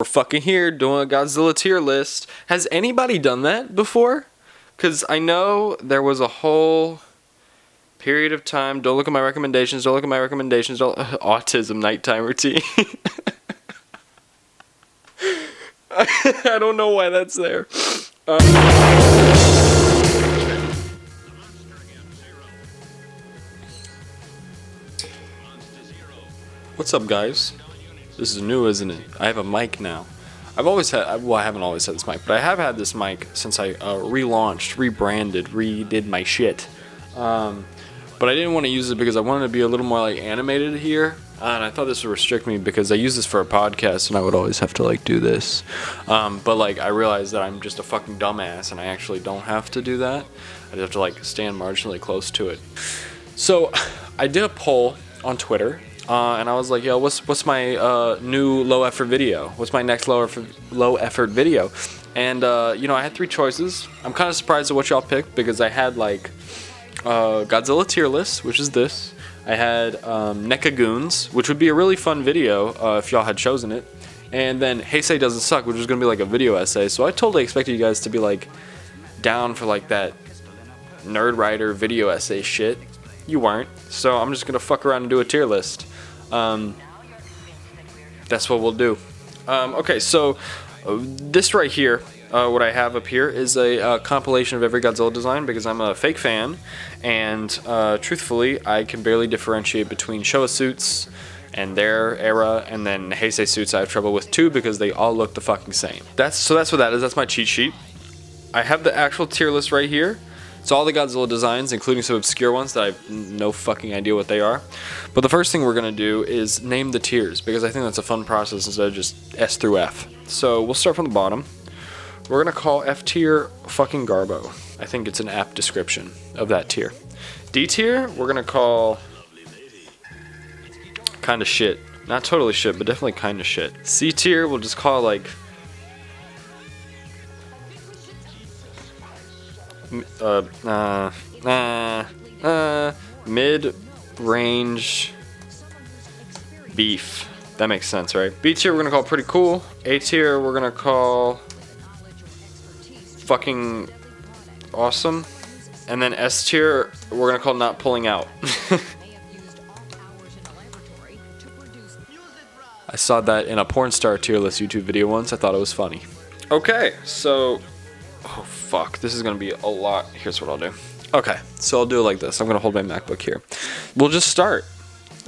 We're fucking here doing a Godzilla tier list. Has anybody done that before? Because I know there was a whole period of time. Don't look at my recommendations. Don't look at my recommendations. Autism nighttime routine. I don't know why that's there. What's up, guys? This is new, isn't it? I have a mic now. I've always had, well, I haven't always had this mic, but I have had this mic since I relaunched, rebranded, redid my shit. But I didn't want to use it because I wanted to be a little more like animated here, and I thought this would restrict me because I use this for a podcast and I would always have to like do this. But like I realized that I'm just a fucking dumbass and I actually don't have to do that. I just have to like stand marginally close to it. So I did a poll on Twitter. And I was like, yo, what's my new low effort video? What's my next low effort video? And you know, I had three choices. I'm kind of surprised at what y'all picked because I had like Godzilla tier list, which is this. I had NECA Goons, which would be a really fun video if y'all had chosen it. And then Heisei Doesn't Suck, which was gonna be like a video essay. So I totally expected you guys to be like down for like that nerd writer video essay shit. You weren't, so I'm just gonna fuck around and do a tier list. That's what we'll do. Okay, so this right here, what I have up here is a compilation of every Godzilla design because I'm a fake fan, and truthfully, I can barely differentiate between Showa suits and their era, and then Heisei suits I have trouble with too because they all look the fucking same. That's what that is. That's my cheat sheet. I have the actual tier list right here. It's all the Godzilla designs, including some obscure ones that I have no fucking idea what they are. But the first thing we're going to do is name the tiers, because I think that's a fun process instead of just S through F. So we'll start from the bottom. We're going to call F tier fucking Garbo. I think it's an apt description of that tier. D tier, we're going to call kinda shit. Not totally shit, but definitely kinda shit. C tier, we'll just call like mid-range beef. That makes sense, right? B tier we're gonna call pretty cool. A tier we're gonna call fucking awesome. And then S tier we're gonna call not pulling out. I saw that in a porn star tier list YouTube video once. I thought it was funny. Okay, so oh fuck, this is gonna be a lot. Here's what I'll do. Okay, so I'll do it like this. I'm gonna hold my MacBook here. We'll just start.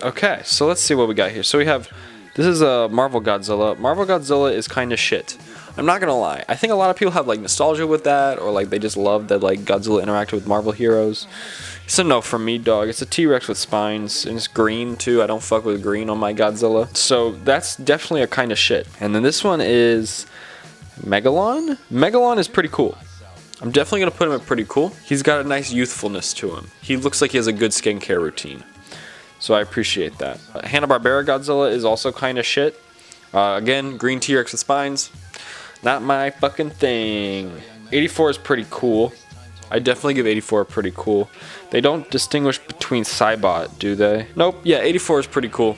Okay, so let's see what we got here. So we have, this is a Marvel Godzilla. Marvel Godzilla is kind of shit. I'm not gonna lie. I think a lot of people have like nostalgia with that, or like they just love that like Godzilla interacted with Marvel heroes. It's a no from me, dog. It's a T-Rex with spines, and it's green too. I don't fuck with green on my Godzilla. So that's definitely a kind of shit. And then this one is Megalon? Megalon is pretty cool. I'm definitely going to put him at pretty cool. He's got a nice youthfulness to him. He looks like he has a good skincare routine. So I appreciate that. Hanna-Barbera Godzilla is also kind of shit. Again, green T-Rex with spines. Not my fucking thing. 84 is pretty cool. I definitely give 84 pretty cool. They don't distinguish between Cybot, do they? Nope. Yeah, 84 is pretty cool.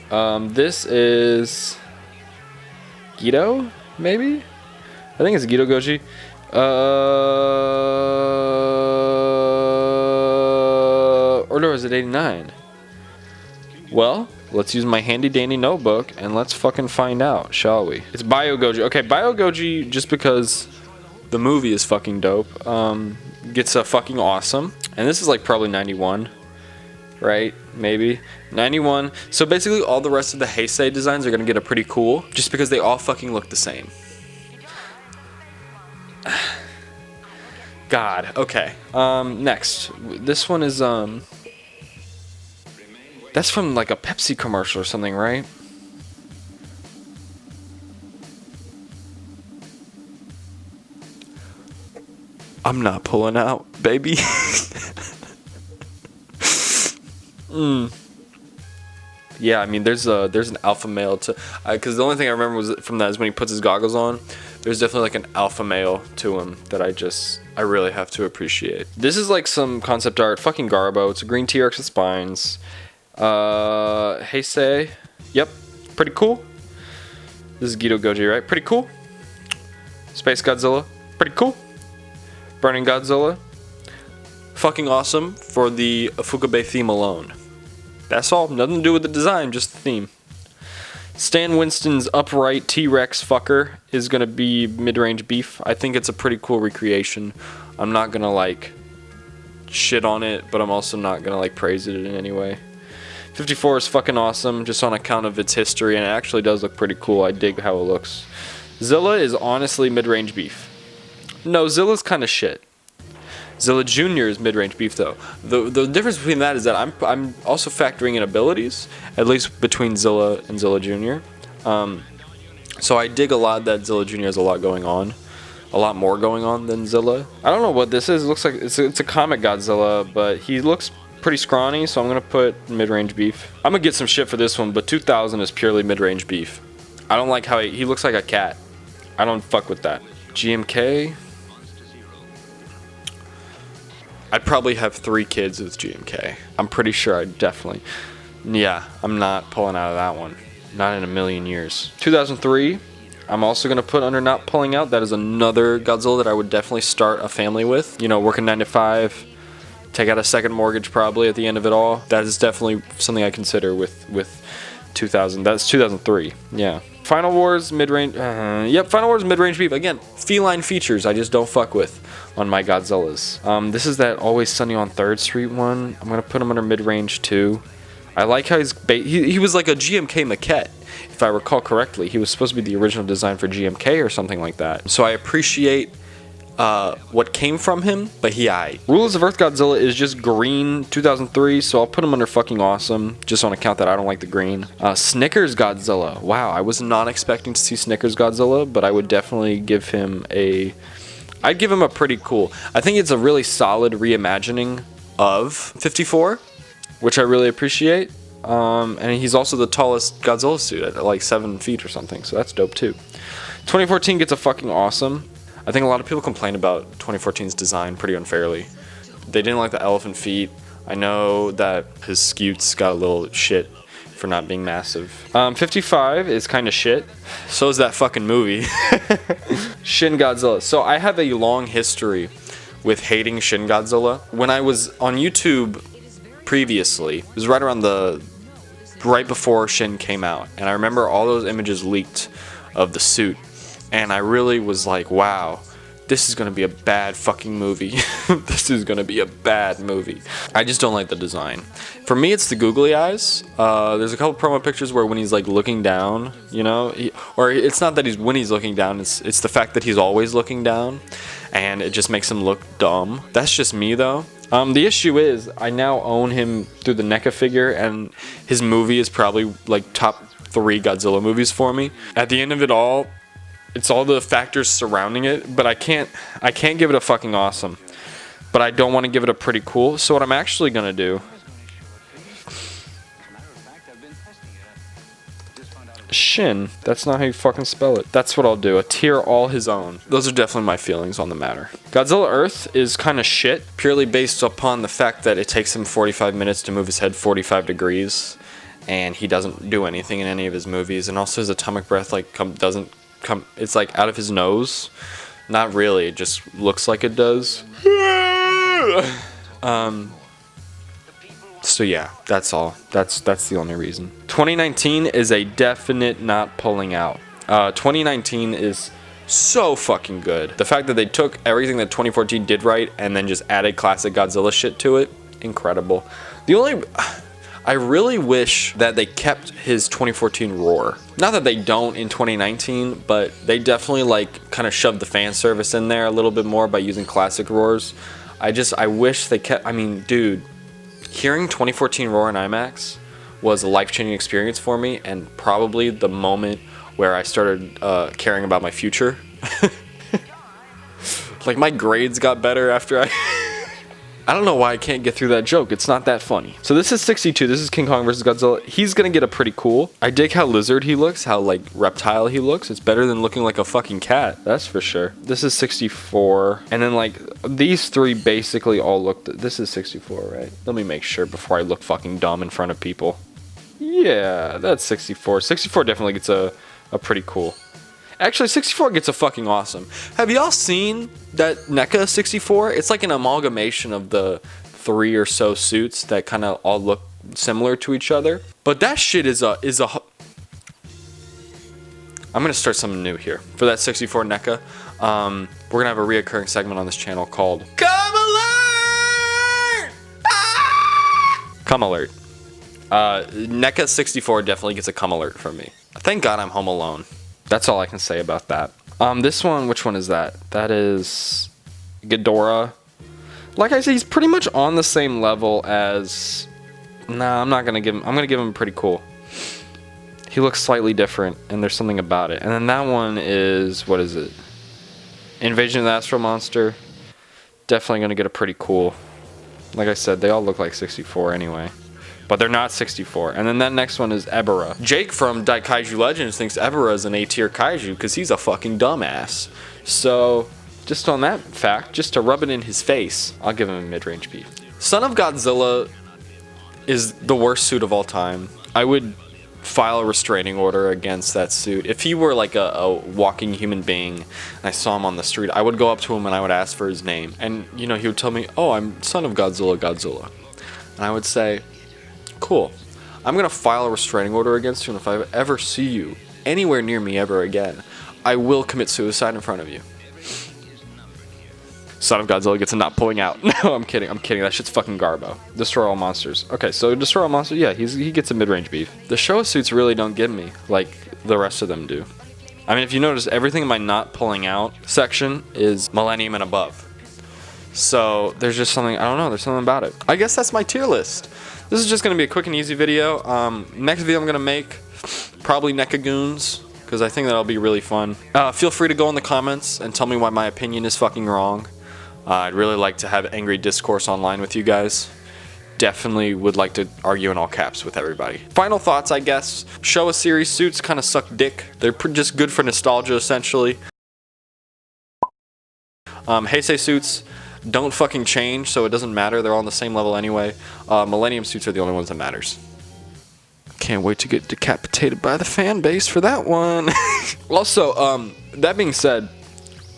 This is Gedo, maybe? I think it's Gedo Goji. Or no, is it 89? Well, let's use my handy dandy notebook and let's fucking find out, shall we? It's Bio Goji. Okay, Bio Goji, just because the movie is fucking dope, gets a fucking awesome. And this is like probably 91, right? Maybe 91. So basically all the rest of the Heisei designs are gonna get a pretty cool, just because they all fucking look the same. God, okay. Next. This one is, that's from like a Pepsi commercial or something, right? I'm not pulling out, baby. Yeah, I mean, there's an alpha male to, because the only thing I remember was from that is when he puts his goggles on. There's definitely like an alpha male to him that I really have to appreciate. This is like some concept art, fucking Garbo. It's a green T-Rex with spines. Heisei, yep, pretty cool. This is Gedo Goji, right? Pretty cool. Space Godzilla, pretty cool. Burning Godzilla, fucking awesome for the Fukabe theme alone. That's all, nothing to do with the design, just the theme. Stan Winston's upright T-Rex fucker is gonna be mid-range beef. I think it's a pretty cool recreation. I'm not gonna like shit on it, but I'm also not gonna like praise it in any way. 54 is fucking awesome, just on account of its history, and it actually does look pretty cool. I dig how it looks. Zilla is honestly mid-range beef. No, Zilla's kind of shit. Zilla Jr. is mid-range beef though. The difference between that is that I'm also factoring in abilities, at least between Zilla and Zilla Jr. So I dig a lot that Zilla Jr. has a lot going on. A lot more going on than Zilla. I don't know what this is. It looks like it's a comic Godzilla, but he looks pretty scrawny, so I'm gonna put mid-range beef. I'm gonna get some shit for this one, but 2000 is purely mid-range beef. I don't like how he looks like a cat. I don't fuck with that. GMK. I'd probably have 3 kids with GMK. I'm pretty sure I'd definitely. Yeah, I'm not pulling out of that one. Not in a million years. 2003, I'm also going to put under not pulling out. That is another Godzilla that I would definitely start a family with. You know, working 9 to 5, take out a second mortgage probably at the end of it all. That is definitely something I consider with 2000. That's 2003, yeah. Final Wars mid-range, yep, Final Wars mid-range beef. Again, feline features I just don't fuck with on my Godzillas. This is that Always Sunny on 3rd Street one. I'm gonna put him under mid-range too. I like how he was like a GMK maquette, if I recall correctly. He was supposed to be the original design for GMK or something like that. So I appreciate what came from him, but Rulers of Earth Godzilla is just green 2003, so I'll put him under fucking awesome, just on account that I don't like the green. Snickers Godzilla. Wow, I was not expecting to see Snickers Godzilla, but I would definitely give him I'd give him a pretty cool. I think it's a really solid reimagining of 54, which I really appreciate. And he's also the tallest Godzilla suit at like 7 feet or something, so that's dope too. 2014 gets a fucking awesome. I think a lot of people complain about 2014's design pretty unfairly. They didn't like the elephant feet. I know that his scutes got a little shit for not being massive. 55 is kind of shit. So is that fucking movie. Shin Godzilla. So I have a long history with hating Shin Godzilla. When I was on YouTube previously, it was right before Shin came out, and I remember all those images leaked of the suit. And I really was like, wow, this is going to be a bad fucking movie. This is going to be a bad movie. I just don't like the design. For me, it's the googly eyes. There's a couple promo pictures where when he's like looking down, you know, or it's not that when he's looking down, it's the fact that he's always looking down, and it just makes him look dumb. That's just me though. The issue is I now own him through the NECA figure, and his movie is probably like top 3 Godzilla movies for me. At the end of it all, it's all the factors surrounding it, but I can't give it a fucking awesome. But I don't want to give it a pretty cool. So what I'm actually gonna do, Shin, that's not how you fucking spell it. That's what I'll do, a tier all his own. Those are definitely my feelings on the matter. Godzilla Earth is kind of shit, purely based upon the fact that it takes him 45 minutes to move his head 45 degrees, and he doesn't do anything in any of his movies, and also his atomic breath like it's like out of his nose. Not really, it just looks like it does. So yeah, that's all. That's the only reason. 2019 is a definite not pulling out. 2019 is so fucking good. The fact that they took everything that 2014 did right and then just added classic Godzilla shit to it, incredible. I really wish that they kept his 2014 roar. Not that they don't in 2019, but they definitely like kind of shoved the fan service in there a little bit more by using classic roars. I wish they kept, I mean, dude, hearing 2014 roar in IMAX was a life-changing experience for me, and probably the moment where I started caring about my future. Like my grades got better after I don't know why I can't get through that joke. It's not that funny. So this is 62. This is King Kong vs. Godzilla. He's gonna get a pretty cool. I dig how lizard he looks, how like reptile he looks. It's better than looking like a fucking cat. That's for sure. This is 64. And then like these 3 basically all look. This is 64, right? Let me make sure before I look fucking dumb in front of people. Yeah, that's 64. 64 definitely gets a a pretty cool. Actually, 64 gets a fucking awesome. Have y'all seen that NECA 64? It's like an amalgamation of the 3 or so suits that kind of all look similar to each other. But that shit is a. I'm gonna start something new here for that 64 NECA. We're gonna have a reoccurring segment on this channel called Come Alert! Ah! Come Alert. NECA 64 definitely gets a come alert from me. Thank God I'm home alone. That's all I can say about that. This one, which one is that? That is Ghidorah. Like I said, he's pretty much on the same level as... Nah, I'm not gonna give him... I'm gonna give him pretty cool. He looks slightly different, and there's something about it. And then that one is... What is it? Invasion of the Astro Monster. Definitely gonna get a pretty cool. Like I said, they all look like 64 anyway. But they're not 64. And then that next one is Ebera. Jake from Daikaiju Legends thinks Ebera is an A-tier kaiju because he's a fucking dumbass. So, just on that fact, just to rub it in his face, I'll give him a mid-range beef. Son of Godzilla is the worst suit of all time. I would file a restraining order against that suit. If he were like a walking human being and I saw him on the street, I would go up to him and I would ask for his name. And, you know, he would tell me, oh, I'm Son of Godzilla. And I would say... Cool. I'm gonna file a restraining order against you, and if I ever see you anywhere near me ever again, I will commit suicide in front of you. Son of Godzilla gets a not pulling out. No, I'm kidding. That shit's fucking garbo. Destroy all monsters. Okay, so destroy all monsters. Yeah, he gets a mid-range beef. The Showa suits really don't get me like the rest of them do. I mean, if you notice, everything in my not pulling out section is Millennium and above. So there's just something, I don't know, there's something about it. I guess that's my tier list. This is just going to be a quick and easy video. Next video I'm going to make, probably NECA Goons, because I think that'll be really fun. Feel free to go in the comments and tell me why my opinion is fucking wrong. I'd really like to have angry discourse online with you guys. Definitely would like to argue in all caps with everybody. Final thoughts, I guess. Showa series suits kind of suck dick. They're just good for nostalgia, essentially. Heisei suits don't fucking change, so it doesn't matter. They're all on the same level anyway. Millennium suits are the only ones that matters. Can't wait to get decapitated by the fan base for that one. Also, that being said,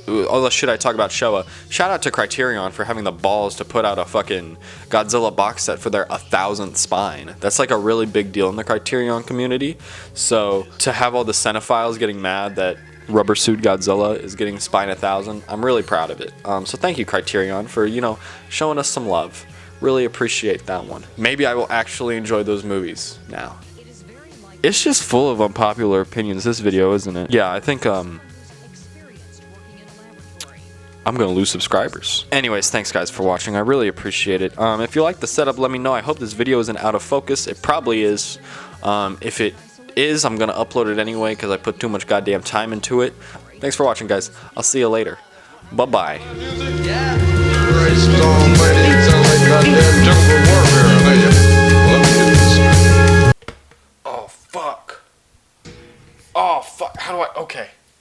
all the shit I talk about Showa, shout out to Criterion for having the balls to put out a fucking Godzilla box set for their 1000th spine. That's like a really big deal in the Criterion community. So to have all the cinephiles getting mad that Rubber Suit Godzilla is getting spine 1000, I'm really proud of it. So thank you, Criterion, for, you know, showing us some love. Really appreciate that one. Maybe I will actually enjoy those movies now. It's just full of unpopular opinions, this video, isn't it? Yeah, I think I'm gonna lose subscribers. Anyways, thanks guys for watching. I really appreciate it. If you like the setup, let me know. I hope this video isn't out of focus. It probably is. If it is, I'm gonna upload it anyway because I put too much goddamn time into it. Thanks for watching, guys. I'll see you later. Bye-bye.